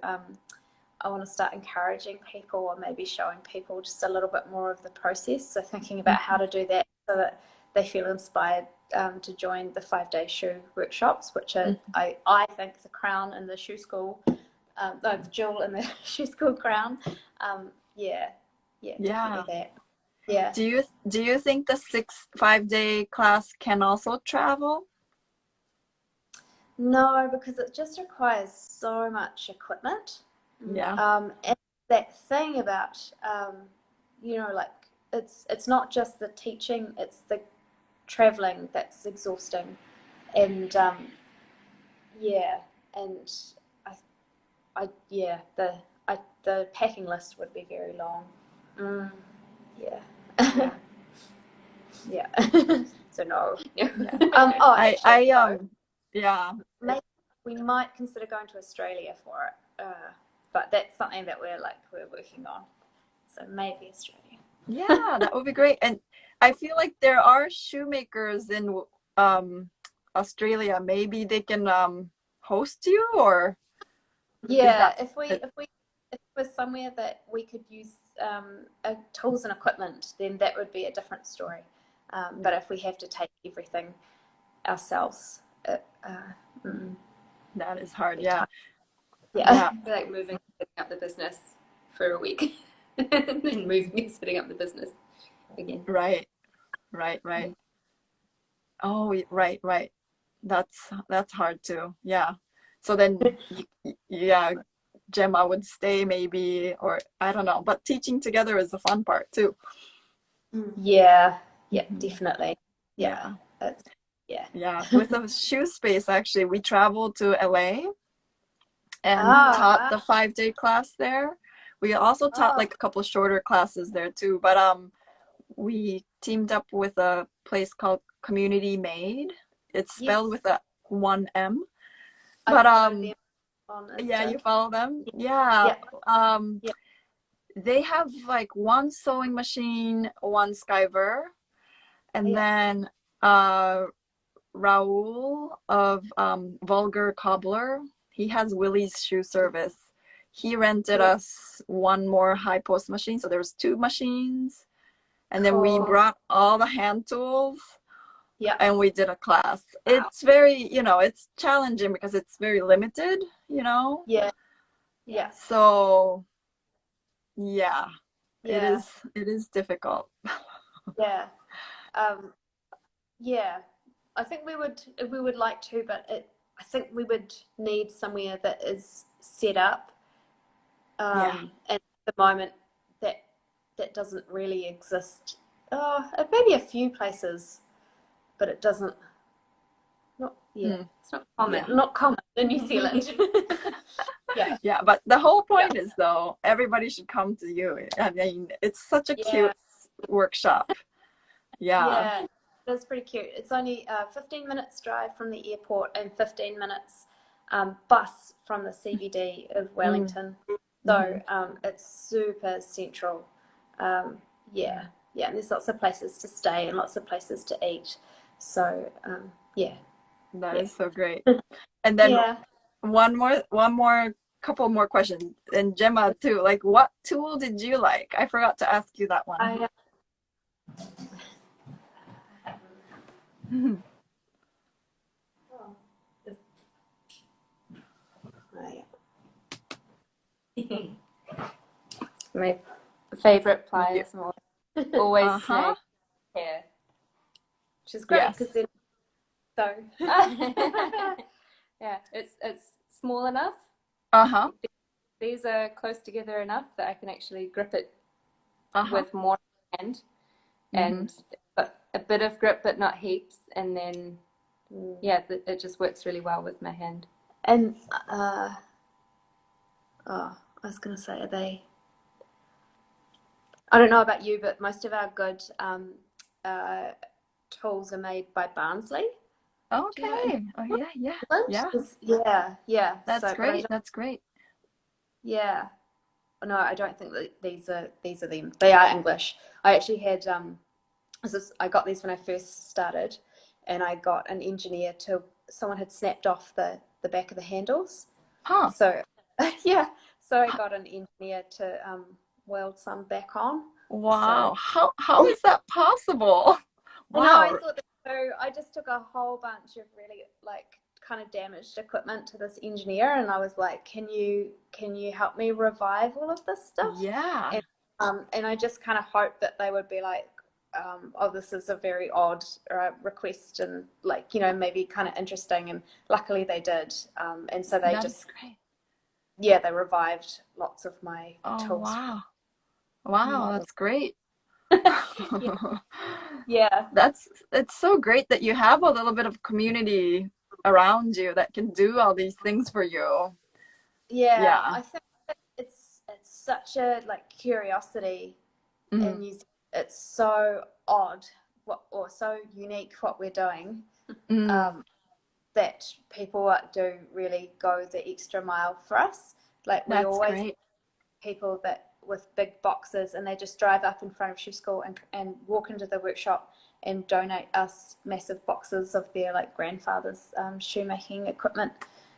start encouraging people, or maybe showing people just a little bit more of the process. So thinking about how to do that so that they feel inspired to join the 5-day shoe workshops, which are I think the crown in the shoe school, the jewel in the shoe school crown. Yeah, definitely that. Yeah. Do you think the 5-day class can also travel? No, because it just requires so much equipment. Yeah. And that thing about like it's not just the teaching, it's the traveling that's exhausting, and yeah, and the packing list would be very long. Yeah. Yeah. Yeah. So no. Yeah. Yeah. Maybe we might consider going to Australia for it, but that's something that we're working on. So maybe Australia. Yeah, that would be great. And I feel like there are shoemakers in Australia. Maybe they can host you, or Yeah, that if it was somewhere that we could use tools and equipment, then that would be a different story. But if we have to take everything ourselves, that is hard. Yeah. yeah. We're like moving, setting up the business for a week, and then moving and setting up the business again. Right. Oh, right. That's hard too. Yeah. So then, yeah, Gemma would stay maybe, or I don't know. But teaching together is the fun part too. Yeah, definitely. Yeah. Yeah. With the shoe space, actually, we traveled to LA and taught the 5-day class there. We also taught like a couple shorter classes there too. But we teamed up with a place called Community Made. It's spelled with a 1M. But yeah, you follow them? Yeah. They have like one sewing machine, one skiver, and then Raul of Vulgar Cobbler, he has Willie's shoe service. He rented us one more high post machine, so there was 2 machines, and then we brought all the hand tools. Yeah, and we did a class. It's very, it's challenging because it's very limited, Yeah. So it is difficult. Yeah. Yeah. I think we would like to, but I think we would need somewhere that is set up. And at the moment that doesn't really exist. Maybe a few places, but it doesn't. It's not common. Not common in New Zealand. Yeah, but the whole point is though, everybody should come to you. I mean, it's such a cute workshop. Yeah, that's pretty cute. It's only 15 minutes drive from the airport and 15 minutes bus from the CBD of Wellington. So it's super central. And there's lots of places to stay and lots of places to eat. So that is so great. And then couple more questions. And Gemma too, like what tool did you like? I forgot to ask you that one. My favorite pliers, always snake hair, which is great because then it's small enough. These are close together enough that I can actually grip it with more hand, and a bit of grip but not heaps, and then it just works really well with my hand. And I was gonna say, are they? I don't know about you, but most of our good tools are made by Barnsley. Okay. Yeah. That's great. That's great. Yeah. No, I don't think that these are them. They are English. I actually had I got these when I first started, and I got an engineer someone had snapped off the back of the handles. So so I got an engineer to weld some back on. Wow. So, how is that possible? Wow. No, I thought that, so I just took a whole bunch of really kind of damaged equipment to this engineer, and I was like, can you help me revive all of this stuff? Yeah. And I just kind of hoped that they would be like, this is a very odd request, and maybe kind of interesting, and luckily they did. And so they they revived lots of my tools. Wow, that's great. Yeah. It's so great that you have a little bit of community around you that can do all these things for you. Yeah, Yeah. I think that it's such a like curiosity in Mm. New Zealand. It's so odd or so unique what we're doing, Mm. that people do really go the extra mile for us. Like we That's always great. people that with big boxes and they just drive up in front of shoe school and walk into the workshop and donate us massive boxes of their like grandfather's shoemaking equipment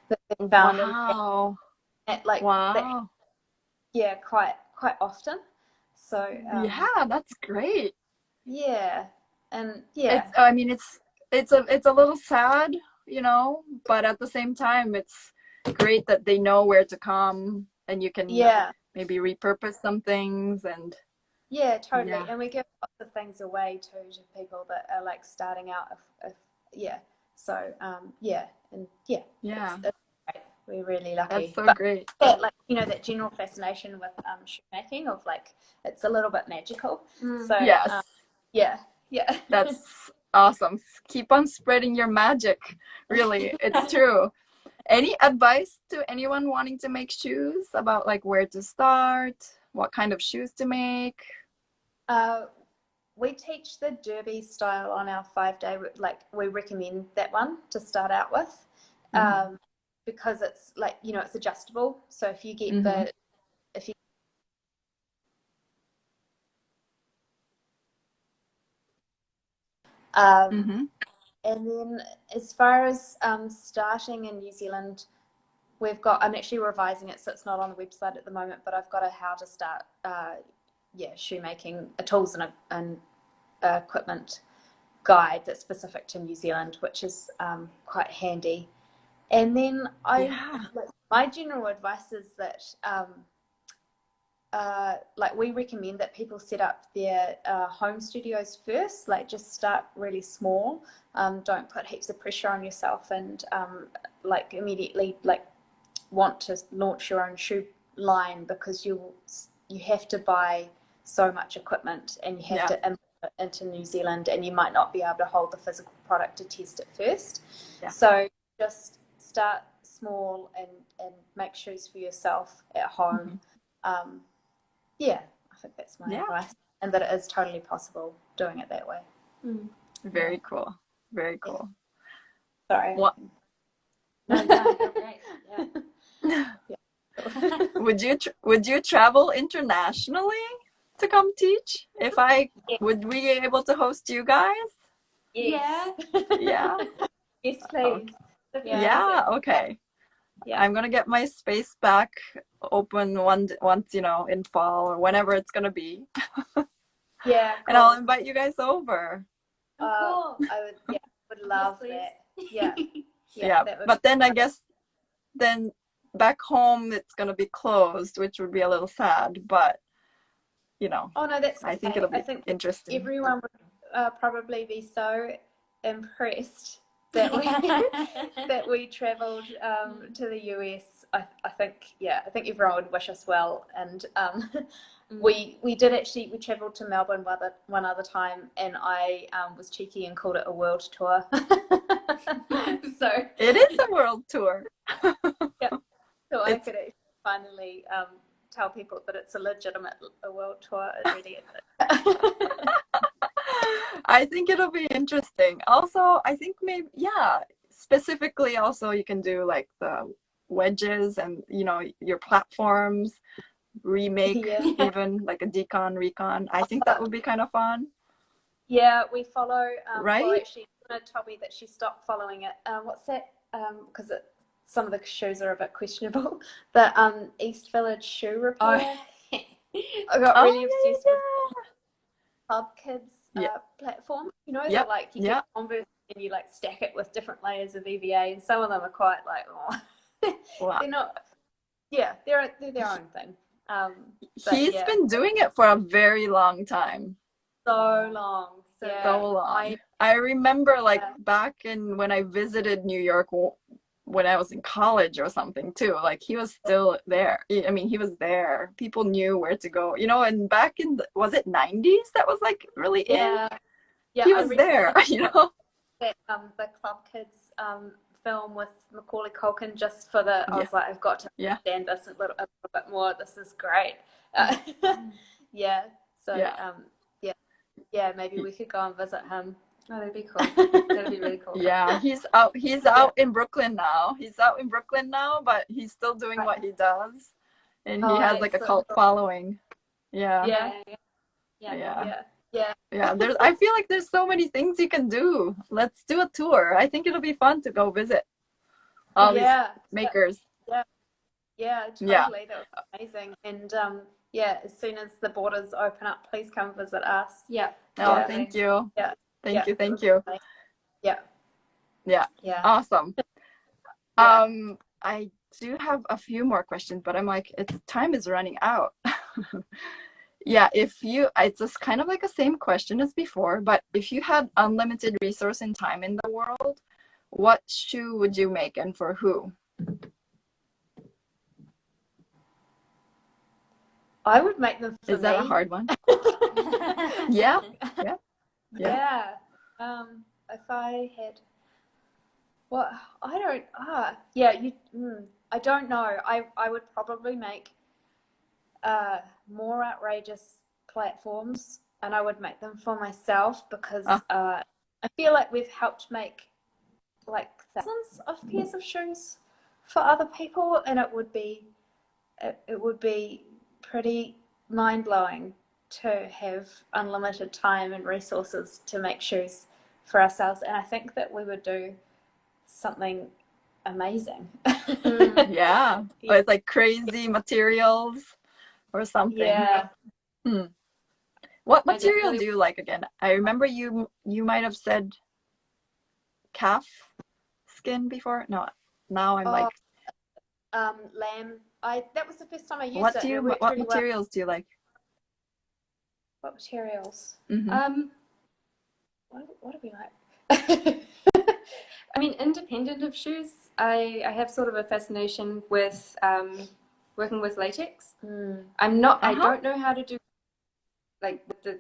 that they found Wow. at like that, Wow. yeah, quite often. So Yeah, that's great. yeah, and yeah, It's, I mean, it's a little sad, you know, but at the same time, it's great that they know where to come and you can yeah, maybe repurpose some things and yeah, totally. yeah. And we give lots of things away too to people that are like starting out. If yeah, so yeah, and yeah, Yeah. it's great. We're really That's lucky. so But great. yeah, like you know that general fascination with shoemaking of like it's a little bit magical. So Yes. yeah, yeah. That's awesome. Keep on spreading your magic. Really, it's true. Any advice to anyone wanting to make shoes about like where to start, what kind of shoes to make? We teach the derby style on our 5-day. Like we recommend that one to start out with, Mhm. because it's like you know it's adjustable. So if you get Mhm. if you Mhm. and then as far as starting in New Zealand, we've got. I'm actually revising it, so it's not on the website at the moment. But I've got a how to start, shoemaking tools and equipment guide that's specific to New Zealand, which is quite handy. And then Yeah. like, my general advice is that like we recommend that people set up their home studios first, like just start really small. Don't put heaps of pressure on yourself and like immediately like want to launch your own shoe line, because you have to buy so much equipment and you have Yeah. to import it into New Zealand, and you might not be able to hold the physical product to test it first. Yeah. So just start small and make shoes for yourself at home. Yeah, I think that's my Yeah. advice, and that it is totally possible doing it that way. Very cool. Very Yeah. cool. Sorry. What No, you're great. Yeah. would you travel internationally to come teach? If I Yeah. would we be able to host you guys? Yes. Yeah. Yes, Oh, please. yeah, okay. Yeah. I'm gonna get my space back open once, you know, in fall or whenever it's gonna be. Yeah, And I'll cool. invite you guys over. Cool. I would, yeah, would love please. that. Yeah, Yeah. that would But be then I great. guess then back home it's gonna be closed, which would be a little sad, but you know, Oh no, that's I think okay. it'll I be think interesting. everyone would probably be so impressed that we that we travelled to the US. I think yeah, I think everyone would wish us well, and we did actually we travelled to Melbourne one other time, and I was cheeky and called it a world tour. So It is a world tour. yeah, so I It's could finally tell people that it's a legitimate world tour. It really is. I think it'll be interesting. Also, I think maybe yeah, specifically also you can do like the wedges and you know your platforms remake Yeah. even like a decon recon. I think that would be kind of fun, Yeah, we follow. Well, right? actually, Anna told me that she stopped following it. What's that? Because some of the shoes are a bit questionable. The East Village Shoe Repair. I got really Oh obsessed with Club Kids yeah, platform. You know, yeah, they're like you yeah, get Converse and you like stack it with different layers of EVA, and some of them are quite like, oh, yeah. Wow. they're not. Yeah, they're their own thing. But He's yeah, been doing it for a very long time. so long. So So yeah, long. I remember like back in when I visited New York when I was in college or something too. Like he was still there. I mean, he was there. People knew where to go. You know, and back in was it 90s that was like really in? yeah, yeah. He I was there, recently you know. that the Club Kids film with Macaulay Culkin just for the. I was like, I've got to understand this a little bit more. This is great. Yeah. So yeah, maybe we could go and visit him. Oh, that'd be cool. That'd be really cool. Yeah, he's out in Brooklyn now. He's out in Brooklyn now, but he's still doing what he does, and he has like a cult following. Yeah. There's, I feel like there's so many things you can do. Let's do a tour. I think it'll be fun to go visit all these makers. Totally. That would be amazing. And as soon as the borders open up, please come visit us. Thank you. Thank you. Awesome. I do have a few more questions, but I'm like, time is running out. It's just kind of like the same question as before, but if you had unlimited resource and time in the world, what shoe would you make and for who? I would make them for me. Is that a hard one? Yeah. If I had, I don't know. I would probably make more outrageous platforms, and I would make them for myself because I feel like we've helped make like thousands of pairs of shoes for other people, and it would be pretty mind-blowing to have unlimited time and resources to make shoes for ourselves, and I think that we would do something amazing. With like crazy materials or something. What material do you like again? I remember you might have said calf skin before. No, now I'm like lamb. That was the first time I used what it. What materials do you like? What materials? What do we like? I mean, independent of shoes, I have sort of a fascination with working with latex. I'm not. I don't know how to do like the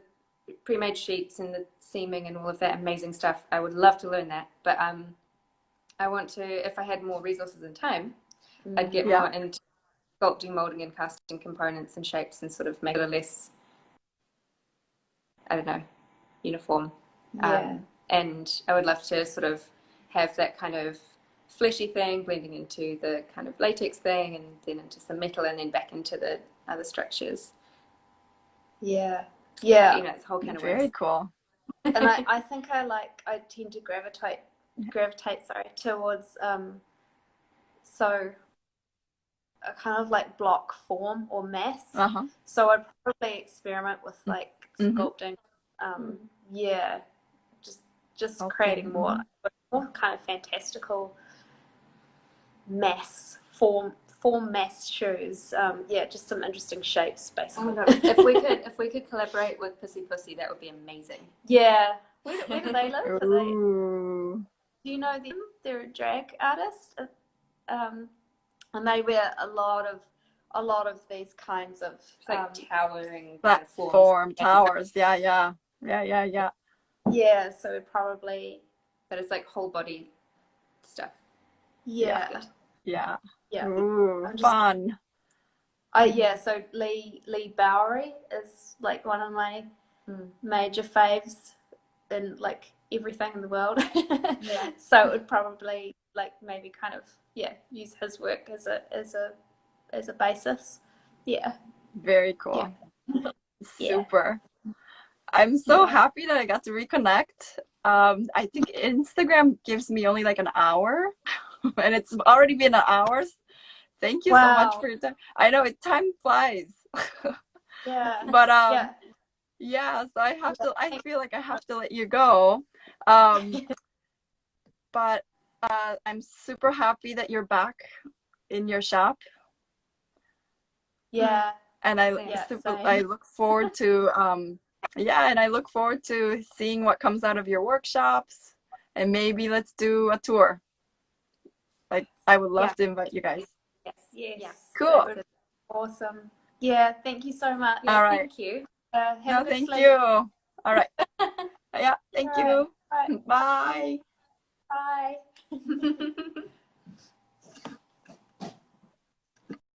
pre-made sheets and the seaming and all of that amazing stuff. I would love to learn that, but I want to. If I had more resources and time, I'd get more into sculpting, molding, and casting components and shapes, and sort of make it a less, I don't know, uniform. And I would love to sort of have that kind of fleshy thing blending into the kind of latex thing, and then into some metal, and then back into the other structures. You know, it's a whole kind of very cool. And I think I tend to gravitate towards so a kind of like block form or mass. So I'd probably experiment with like sculpting. Just creating more kind of fantastical mass form mass shoes. Just some interesting shapes basically. Oh my God. If we could collaborate with Pussy, that would be amazing. Where do they live? Ooh. Do you know them? They're a drag artist, and they wear a lot of these kinds of like towering platform towers. Yeah, so probably, but it's like whole body stuff. Yeah. Ooh, fun. So Lee Bowery is like one of my major faves in like everything in the world. So it would probably like maybe kind of use his work as a basis. Very cool. Super. I'm so happy that I got to reconnect. I think Instagram gives me only like an hour, and it's already been an hour. Thank you so much for your time. I know time flies. But so I have to. I feel like I have to let you go. But I'm super happy that you're back in your shop. And I look forward to and I look forward to seeing what comes out of your workshops, and maybe let's do a tour. Like I would love to invite you guys. Yes. Cool. Awesome. Yeah, thank you so much. All right. Thank you. Thank you. All right. Thank you. Right. Bye. Bye.